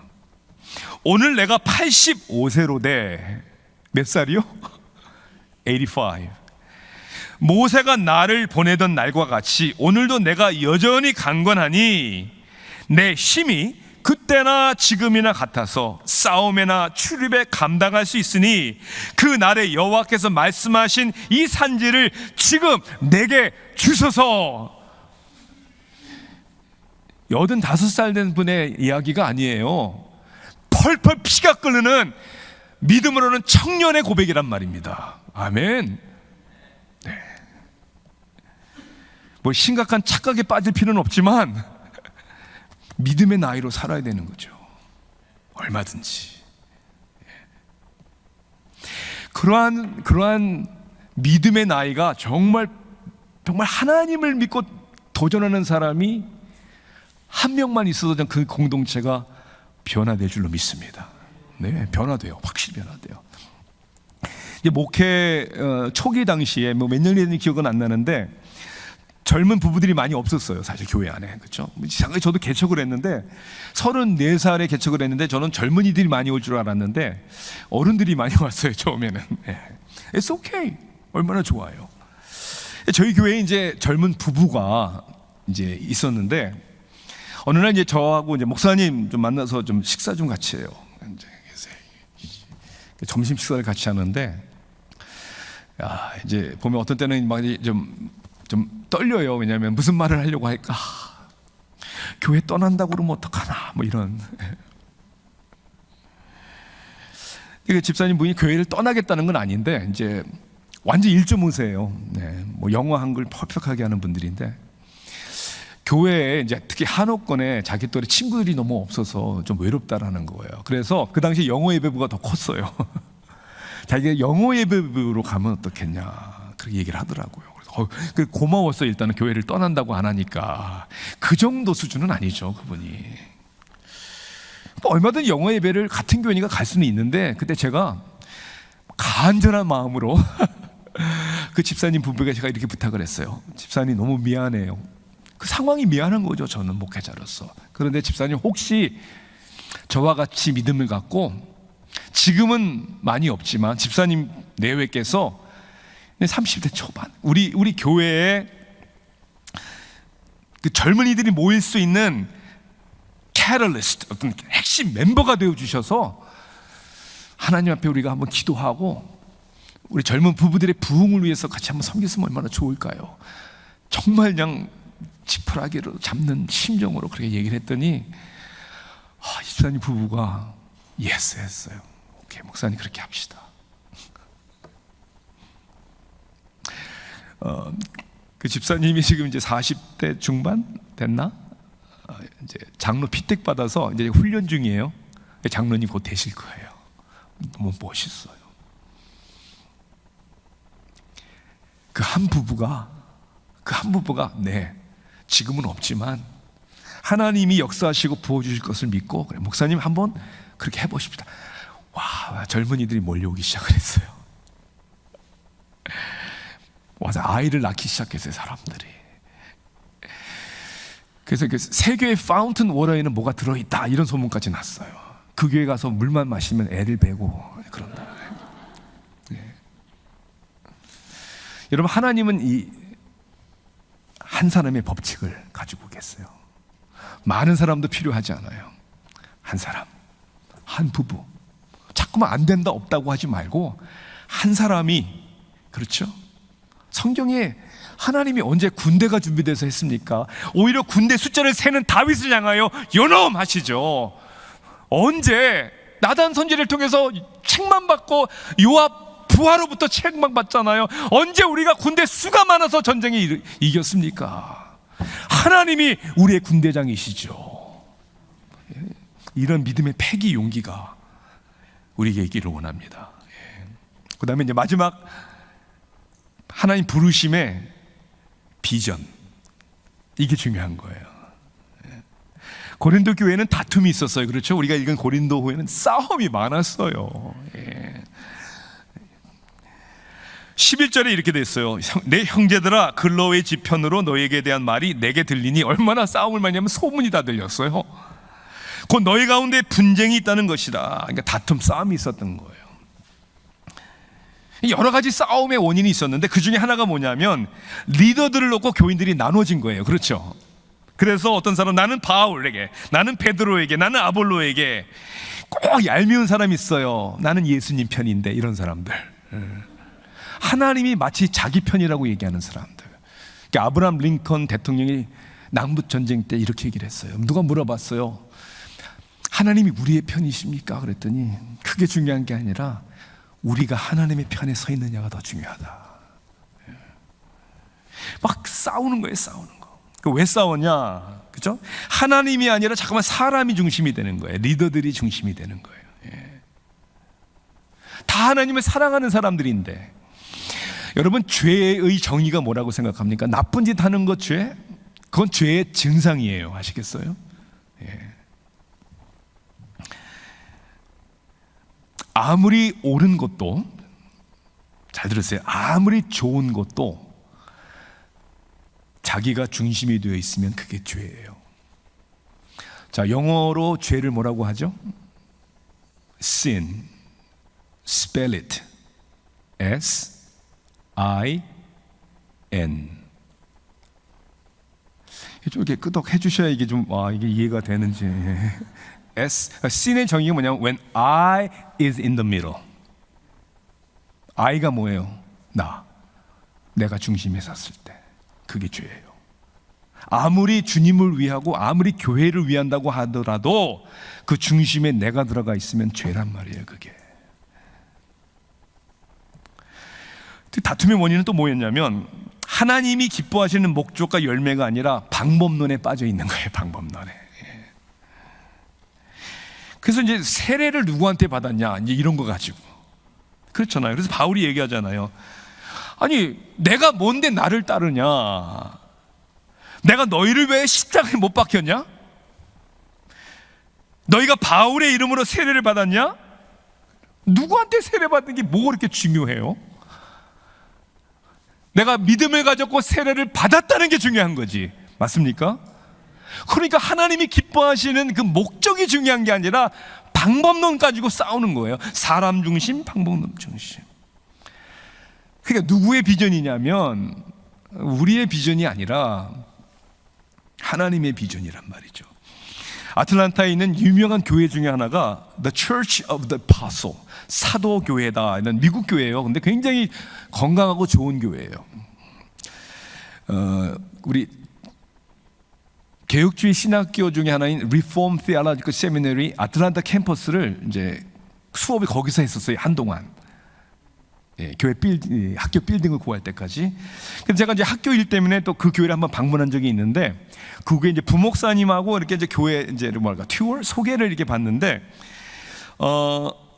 오늘 내가 85세로 돼. 몇 살이요? 85. 모세가 나를 보내던 날과 같이 오늘도 내가 여전히 강건하니 내 힘이 그때나 지금이나 같아서 싸움에나 출입에 감당할 수 있으니 그 날에 여호와께서 말씀하신 이 산지를 지금 내게 주소서. 85살 된 분의 이야기가 아니에요. 펄펄 피가 끓는 믿음으로는 청년의 고백이란 말입니다. 아멘. 네. 심각한 착각에 빠질 필요는 없지만 믿음의 나이로 살아야 되는 거죠. 얼마든지. 그러한 믿음의 나이가 정말 하나님을 믿고 도전하는 사람이 한 명만 있어도 저는 그 공동체가 변화될 줄로 믿습니다. 네, 변화돼요. 확실히 변화돼요. 이제 목회 초기 당시에 몇 년 전인지 기억은 안 나는데 젊은 부부들이 많이 없었어요. 사실 교회 안에. 그렇죠? 저도 개척을 했는데 34살에 개척을 했는데 저는 젊은이들이 많이 올 줄 알았는데 어른들이 많이 왔어요. 처음에는. It's okay. 얼마나 좋아요. 저희 교회에 이제 젊은 부부가 이제 있었는데 어느 날 이제 저하고 이제 목사님 좀 만나서 좀 식사 좀 같이 해요. 이제 점심 식사를 같이 하는데 이제 보면 어떤 때는 막 좀 떨려요. 왜냐하면 무슨 말을 하려고 할까? 교회 떠난다고 그러면 어떡하나? 뭐 이런. 그 집사님 분이 교회를 떠나겠다는 건 아닌데 이제 완전 1.5세예요. 네, 뭐 영어 한글 퍼펙트하게 하는 분들인데 교회에 이제 특히 한옥권에 자기 또래 친구들이 너무 없어서 좀 외롭다라는 거예요. 그래서 그 당시 영어 예배부가 더 컸어요. 자기가 영어 예배부로 가면 어떻겠냐 그렇게 얘기를 하더라고요. 그래서 고마웠어. 일단은 교회를 떠난다고 안 하니까. 그 정도 수준은 아니죠, 그분이. 얼마든 영어 예배를 같은 교회니까 갈 수는 있는데 그때 제가 간절한 마음으로 그 집사님 부부에게 제가 이렇게 부탁을 했어요. 집사님 너무 미안해요. 그 상황이 미안한 거죠, 저는 목회자로서. 그런데 집사님 혹시 저와 같이 믿음을 갖고 지금은 많이 없지만 집사님 내외께서 30대 초반 우리 교회에 그 젊은이들이 모일 수 있는 캐럴리스트, 어떤 핵심 멤버가 되어 주셔서 하나님 앞에 우리가 한번 기도하고 우리 젊은 부부들의 부흥을 위해서 같이 한번 섬겼으면 얼마나 좋을까요? 정말 그냥 지푸라기로 잡는 심정으로 그렇게 얘기를 했더니 집사님 부부가 예스 했어요. 오케이, 목사님 그렇게 합시다. 그 집사님이 지금 이제 40대 중반 됐나? 이제 장로 피택 받아서 이제 훈련 중이에요. 장로님 곧 되실 거예요. 너무 멋있어요. 그 한 부부가 네, 지금은 없지만 하나님이 역사하시고 부어주실 것을 믿고 그래, 목사님 한번 그렇게 해보십시다. 와, 젊은이들이 몰려오기 시작을 했어요. 와서 아이를 낳기 시작했어요, 사람들이. 그래서 그 세계의 파운튼 워터에는 뭐가 들어있다 이런 소문까지 났어요. 그 교회 가서 물만 마시면 애를 베고 그런다. 네. 여러분, 하나님은 이 한 사람의 법칙을 가지고 계세요. 많은 사람도 필요하지 않아요. 한 사람, 한 부부. 자꾸만 안 된다 없다고 하지 말고 한 사람이, 그렇죠? 성경에 하나님이 언제 군대가 준비돼서 했습니까? 오히려 군대 숫자를 세는 다윗을 향하여 요놈 하시죠. 언제? 나단 선지를 통해서 책만 받고 요압 부하로부터 책만 받잖아요. 언제 우리가 군대 수가 많아서 전쟁에 이겼습니까? 하나님이 우리의 군대장이시죠. 이런 믿음의 패기 용기가 우리에게 있기를 원합니다. 그 다음에 이제 마지막 하나님 부르심의 비전, 이게 중요한 거예요. 고린도 교회는 다툼이 있었어요. 그렇죠? 우리가 읽은 고린도후에는 싸움이 많았어요. 11절에 이렇게 됐어요. 내 형제들아, 근로의 지편으로 너에게 대한 말이 내게 들리니 얼마나 싸움을 많이 하면 소문이 다 들렸어요. 곧 너희 가운데 분쟁이 있다는 것이다. 그러니까 다툼, 싸움이 있었던 거예요. 여러 가지 싸움의 원인이 있었는데 그 중에 하나가 뭐냐면 리더들을 놓고 교인들이 나눠진 거예요. 그렇죠? 그래서 어떤 사람, 나는 바울에게, 나는 베드로에게, 나는 아볼로에게, 꼭 얄미운 사람이 있어요. 나는 예수님 편인데, 이런 사람들. 하나님이 마치 자기 편이라고 얘기하는 사람들. 그러니까 아브라함 링컨 대통령이 남북전쟁 때 이렇게 얘기를 했어요. 누가 물어봤어요. 하나님이 우리의 편이십니까? 그랬더니 그게 중요한 게 아니라 우리가 하나님의 편에 서 있느냐가 더 중요하다. 막 싸우는 거예요, 싸우는 거. 왜 싸우냐? 그죠? 하나님이 아니라 잠깐만 사람이 중심이 되는 거예요. 리더들이 중심이 되는 거예요. 다 하나님을 사랑하는 사람들인데, 여러분, 죄의 정의가 뭐라고 생각합니까? 나쁜 짓 하는 것 죄? 그건 죄의 증상이에요. 아시겠어요? 예. 아무리 옳은 것도, 잘 들으세요, 아무리 좋은 것도 자기가 중심이 되어 있으면 그게 죄예요. 자, 영어로 죄를 뭐라고 하죠? Sin. Spell it. S-I-N. 좀 이렇게 끄덕해 주셔야 이게 좀, 이게 이해가 되는지. Sin의 정의가 뭐냐면 when I is in the middle. I가 뭐예요? 내가 중심에 섰을 때. 그게 죄예요. 아무리 주님을 위하고 아무리 교회를 위한다고 하더라도 그 중심에 내가 들어가 있으면 죄란 말이에요. 그게. 다툼의 원인은 또 뭐였냐면 하나님이 기뻐하시는 목적과 열매가 아니라 방법론에 빠져 있는 거예요. 방법론에. 그래서 이제 세례를 누구한테 받았냐, 이제 이런 거 가지고. 그렇잖아요. 그래서 바울이 얘기하잖아요. 아니, 내가 뭔데 나를 따르냐? 내가 너희를 왜 십자가에 못 박혔냐? 너희가 바울의 이름으로 세례를 받았냐? 누구한테 세례 받는 게 뭐가 그렇게 중요해요? 내가 믿음을 가졌고 세례를 받았다는 게 중요한 거지. 맞습니까? 그러니까 하나님이 기뻐하시는 그 목적이 중요한 게 아니라 방법론 가지고 싸우는 거예요. 사람 중심, 방법론 중심. 그러니까 누구의 비전이냐면 우리의 비전이 아니라 하나님의 비전이란 말이죠. 아틀란타에 있는 유명한 교회 중에 하나가 The Church of the Apostle, 사도교회다. 이런 미국 교회예요. 근데 굉장히 건강하고 좋은 교회예요. 우리 개혁주의 신학교 중에 하나인 Reformed Theological Seminary 아틀란타 캠퍼스를 이제 수업을 거기서 했었어요. 한동안. 교회 학교 빌딩을 구할 때까지. 그래서 제가 이제 학교 일 때문에 또 그 교회를 한번 방문한 적이 있는데, 그게 이제 부목사님하고 이렇게 이제 교회 이제 뭐랄까 튜어 소개를 이렇게 받는데,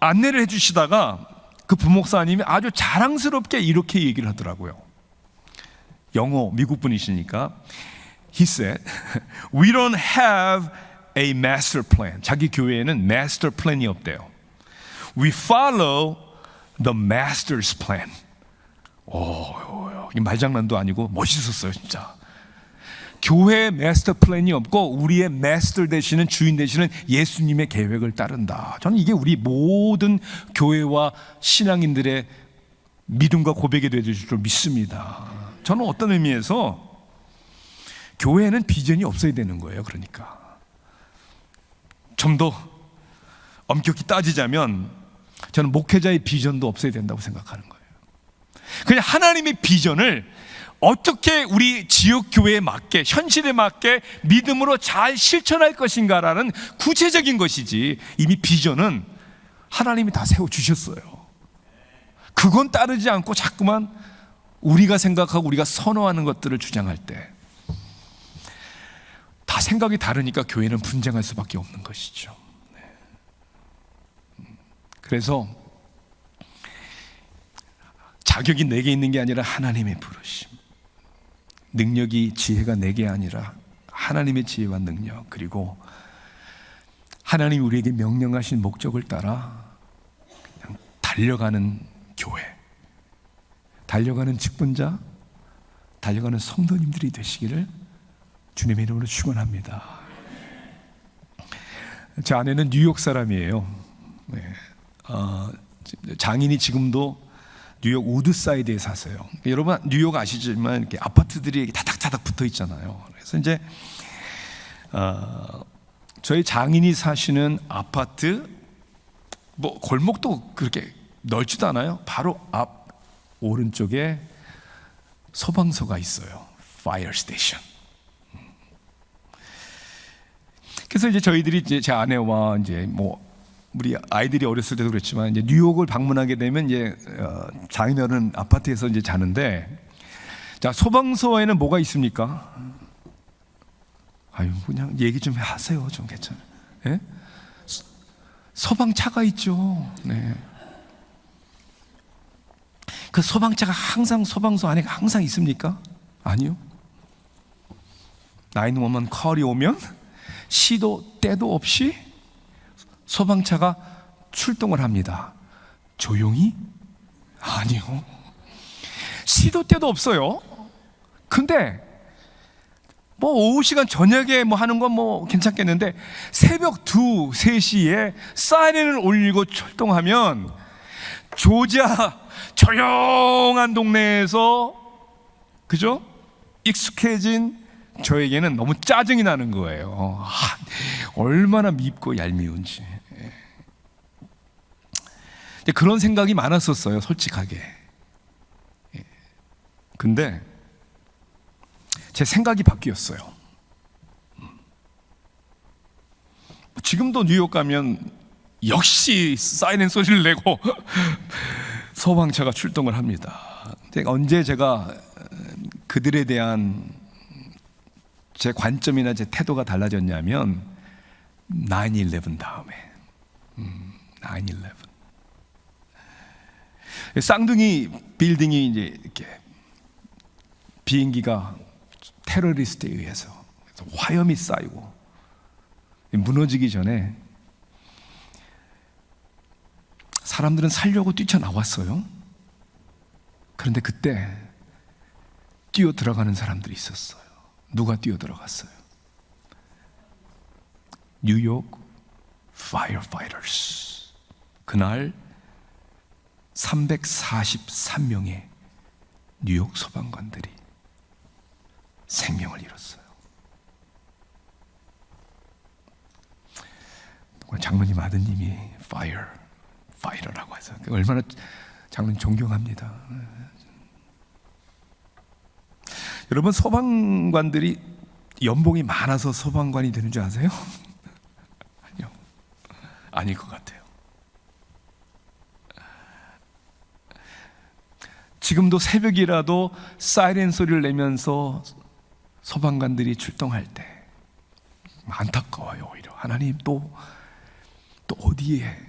안내를 해주시다가 그 부목사님이 아주 자랑스럽게 이렇게 얘기를 하더라고요. 영어 미국 분이시니까. He said, "We don't have a master plan." 자기 교회에는 마스터 플랜이 없대요. We follow the master's plan. 이 말장난도 아니고 멋있었어요, 진짜. 교회에 마스터 플랜이 없고 우리의 마스터 되시는, 주인 되시는 예수님의 계획을 따른다. 저는 이게 우리 모든 교회와 신앙인들의 믿음과 고백이 되어질 줄 믿습니다. 저는 어떤 의미에서 교회에는 비전이 없어야 되는 거예요. 그러니까 좀 더 엄격히 따지자면 저는 목회자의 비전도 없어야 된다고 생각하는 거예요. 그냥 하나님의 비전을 어떻게 우리 지역 교회에 맞게, 현실에 맞게 믿음으로 잘 실천할 것인가라는 구체적인 것이지, 이미 비전은 하나님이 다 세워주셨어요. 그건 따르지 않고 자꾸만 우리가 생각하고 우리가 선호하는 것들을 주장할 때 다 생각이 다르니까 교회는 분쟁할 수밖에 없는 것이죠. 그래서 자격이 내게 있는 게 아니라 하나님의 부르심, 능력이, 지혜가 내게 아니라 하나님의 지혜와 능력, 그리고 하나님이 우리에게 명령하신 목적을 따라 그냥 달려가는 교회, 달려가는 직분자, 달려가는 성도님들이 되시기를 주님의 이름으로 축원합니다. 제 아내는 뉴욕 사람이에요. 장인이 지금도 뉴욕 우드사이드에 사세요. 여러분 뉴욕 아시지만 이렇게 아파트들이 이렇게 다닥다닥 붙어 있잖아요. 그래서 이제 저희 장인이 사시는 아파트 뭐 골목도 그렇게 넓지도 않아요. 바로 앞 오른쪽에 소방서가 있어요. Fire Station. 그래서 이제 저희들이 이제 제 아내와 이제 뭐 우리 아이들이 어렸을 때도 그랬지만 이제 뉴욕을 방문하게 되면 이제 장인어른 아파트에서 이제 자는데, 자, 소방서에는 뭐가 있습니까? 아유, 그냥 얘기 좀 하세요. 좀 괜찮아요. 예? 소방차가 있죠. 네. 그 소방차가 항상 소방서 안에 항상 있습니까? 아니요. 911 콜이 오면 시도 때도 없이 소방차가 출동을 합니다. 조용히? 아니요. 시도 때도 없어요. 근데 뭐 오후 시간 저녁에 뭐 하는 건 뭐 괜찮겠는데 새벽 2, 3시에 사이렌을 울리고 출동하면 조지아 조용한 동네에서 그죠? 익숙해진 저에게는 너무 짜증이 나는 거예요. 얼마나 밉고 얄미운지. 그런 생각이 많았었어요, 솔직하게. 근데 제 생각이 바뀌었어요. 지금도 뉴욕 가면 역시 사이렌 소리를 내고 소방차가 출동을 합니다. 언제 제가 그들에 대한 제 관점이나 제 태도가 달라졌냐면 9/11 다음에 9/11 쌍둥이 빌딩이 이제 이렇게 비행기가 테러리스트에 의해서 화염이 쌓이고 무너지기 전에 사람들은 살려고 뛰쳐나왔어요. 그런데 그때 뛰어 들어가는 사람들이 있었어요. 누가 뛰어 들어갔어요? 뉴욕 firefighters. 그날 343명의 뉴욕 소방관들이 생명을 잃었어요. 장로님 아드님이 파이터라고 해서 얼마나 장로님 존경합니다. 여러분, 소방관들이 연봉이 많아서 소방관이 되는 줄 아세요? 아니요, 아닐 것 같아요. 지금도 새벽이라도 사이렌 소리를 내면서 소방관들이 출동할 때 안타까워요. 오히려 하나님 또 어디에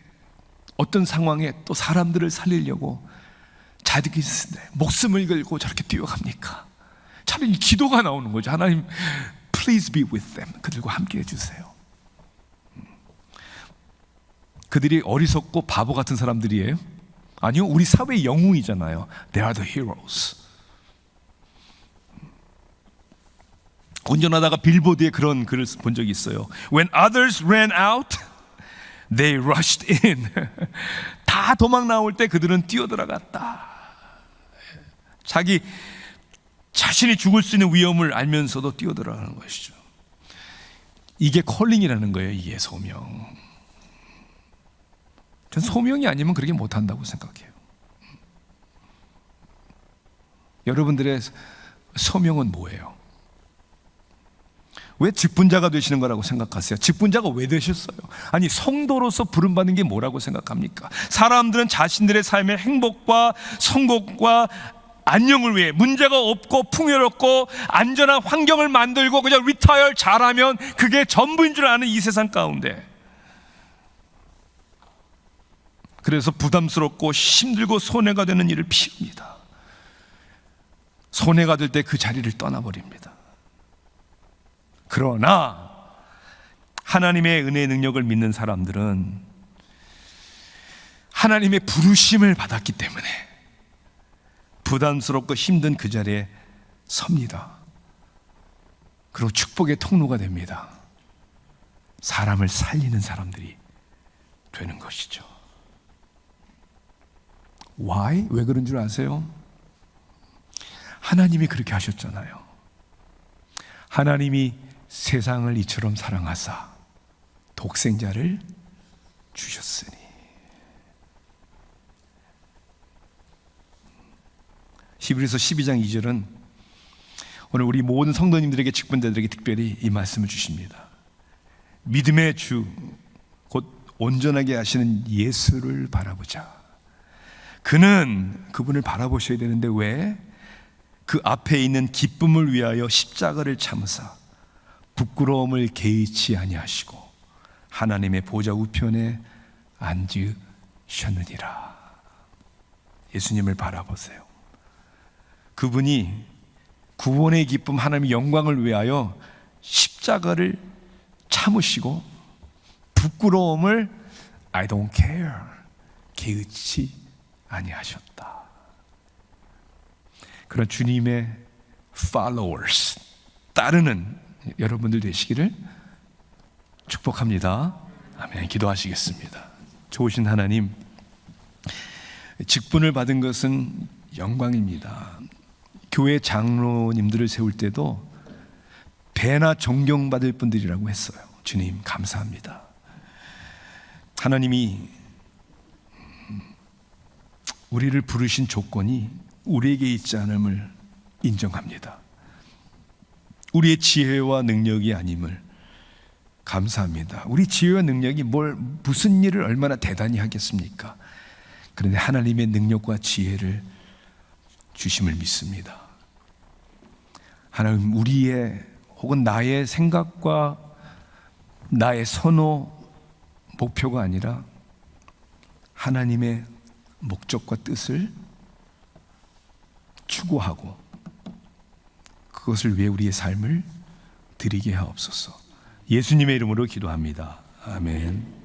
어떤 상황에 또 사람들을 살리려고 자기의 목숨을 걸고 저렇게 뛰어갑니까? 차라리 기도가 나오는 거죠. 하나님, please be with them. 그들과 함께 해주세요. 그들이 어리석고 바보 같은 사람들이에요? 아니요, 우리 사회의 영웅이잖아요. They are the heroes. 운전하다가 빌보드에 그런 글을 본 적이 있어요. When others ran out, they rushed in. 다 도망 나올 때 그들은 뛰어들어갔다. 자신이 죽을 수 있는 위험을 알면서도 뛰어들어가는 것이죠. 이게 콜링이라는 거예요. 이게 소명. 전 소명이 아니면 그렇게 못한다고 생각해요. 여러분들의 소명은 뭐예요? 왜 직분자가 되시는 거라고 생각하세요? 직분자가 왜 되셨어요? 아니, 성도로서 부름받는 게 뭐라고 생각합니까? 사람들은 자신들의 삶의 행복과 성공과 안녕을 위해 문제가 없고 풍요롭고 안전한 환경을 만들고 그냥 리타이어 잘하면 그게 전부인 줄 아는 이 세상 가운데, 그래서 부담스럽고 힘들고 손해가 되는 일을 피합니다. 손해가 될 때 그 자리를 떠나버립니다. 그러나 하나님의 은혜의 능력을 믿는 사람들은 하나님의 부르심을 받았기 때문에 부담스럽고 힘든 그 자리에 섭니다. 그리고 축복의 통로가 됩니다. 사람을 살리는 사람들이 되는 것이죠. Why? 왜 그런 줄 아세요? 하나님이 그렇게 하셨잖아요. 하나님이 세상을 이처럼 사랑하사 독생자를 주셨으니. 히브리서 12장 2절은 오늘 우리 모든 성도님들에게, 직분자들에게 특별히 이 말씀을 주십니다. 믿음의 주, 곧 온전하게 하시는 예수를 바라보자. 그분을 바라보셔야 되는데 왜? 그 앞에 있는 기쁨을 위하여 십자가를 참으사 부끄러움을 개의치 아니하시고 하나님의 보좌 우편에 앉으셨느니라. 예수님을 바라보세요. 그분이 구원의 기쁨, 하나님의 영광을 위하여 십자가를 참으시고 부끄러움을 I don't care, 개의치 아니하셨다. 그런 주님의 followers, 따르는 여러분들 되시기를 축복합니다. 아멘. 기도하시겠습니다. 좋으신 하나님, 직분을 받은 것은 영광입니다. 교회 장로님들을 세울 때도 배나 존경받을 분들이라고 했어요. 주님 감사합니다. 하나님이 우리를 부르신 조건이 우리에게 있지 않음을 인정합니다. 우리의 지혜와 능력이 아님을 감사합니다. 우리 지혜와 능력이 무슨 일을 얼마나 대단히 하겠습니까? 그런데 하나님의 능력과 지혜를 주심을 믿습니다. 하나님, 우리의 혹은 나의 생각과 나의 선호, 목표가 아니라 하나님의 목적과 뜻을 추구하고 그것을 위해 우리의 삶을 드리게 하옵소서. 예수님의 이름으로 기도합니다. 아멘.